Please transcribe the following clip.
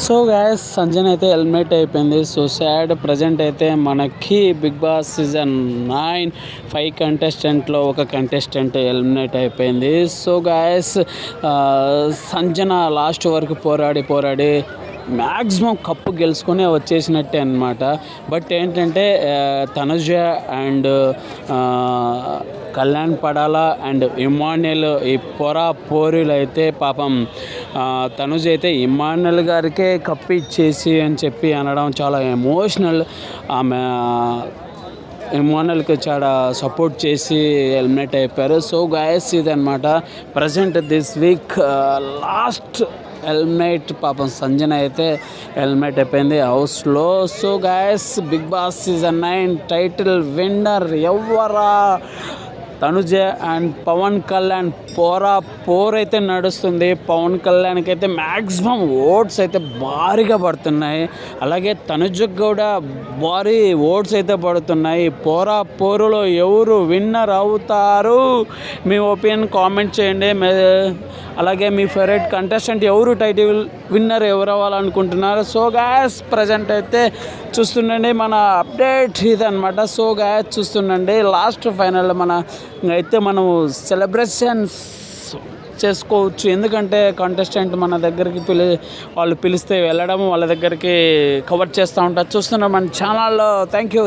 So guys Sanjana అయితే eliminate అయిపోయింది. So sad. Present అయితే మనకి బిగ్ బాస్ సీజన్ 9 5 కంటెస్టెంట్లో ఒక కంటెస్టెంట్ ఎలిమినేట్ అయిపోయింది. సో గాయస్ సంజన లాస్ట్ వరకు పోరాడి మ్యాక్సిమం కప్పు గెలుచుకొని వచ్చేసినట్టే అనమాట. బట్ ఏంటంటే Tanuja and Kalyan Padala and Emmanuel ఈ పోరీలు అయితే పాపం తనుజ అయితే ఇమాన్యుల్ గారికే కప్పు ఇచ్చేసి అని చెప్పి అనడం చాలా ఎమోషనల్. ఆమె ఇమాన్యుల్కి చాలా సపోర్ట్ చేసి ఎలిమినేట్ అయిపోయారు. సో గాయస్ ఇదనమాట present this week last eliminate. పాపం సంజన అయితే ఎలిమినేట్ అయిపోయింది హౌస్లో. So guys Bigg Boss season 9 title winner ఎవరా? తనుజ అండ్ పవన్ కళ్యాణ్ పోర్ అయితే నడుస్తుంది. పవన్ కళ్యాణ్కి అయితే మ్యాక్సిమం ఓట్స్ అయితే భారీగా పడుతున్నాయి. అలాగే తనుజకు కూడా భారీ ఓట్స్ అయితే పడుతున్నాయి. పోరులో ఎవరు విన్నర్ అవుతారు? మీ ఒపీనియన్ కామెంట్ చేయండి. అలాగే మీ ఫేవరెట్ కంటెస్టెంట్ ఎవరు టైటిల్ విన్నర్ ఎవరు అవ్వాలనుకుంటున్నారు? సో గాయస్ ప్రజెంట్ అయితే చూస్తుండండి మన అప్డేట్ ఇదనమాట. సో గాయస్ చూస్తుండండి లాస్ట్ ఫైనల్ మనం సెలబ్రేషన్స్ చేసుకోవచ్చు. ఎందుకంటే కంటెస్టెంట్ మన దగ్గరికి వాళ్ళు పిలిస్తే వెళ్ళడం, వాళ్ళ దగ్గరికి కవర్ చేస్తూ ఉంటారు. చూస్తున్నాం మన ఛానల్లో. Thank you.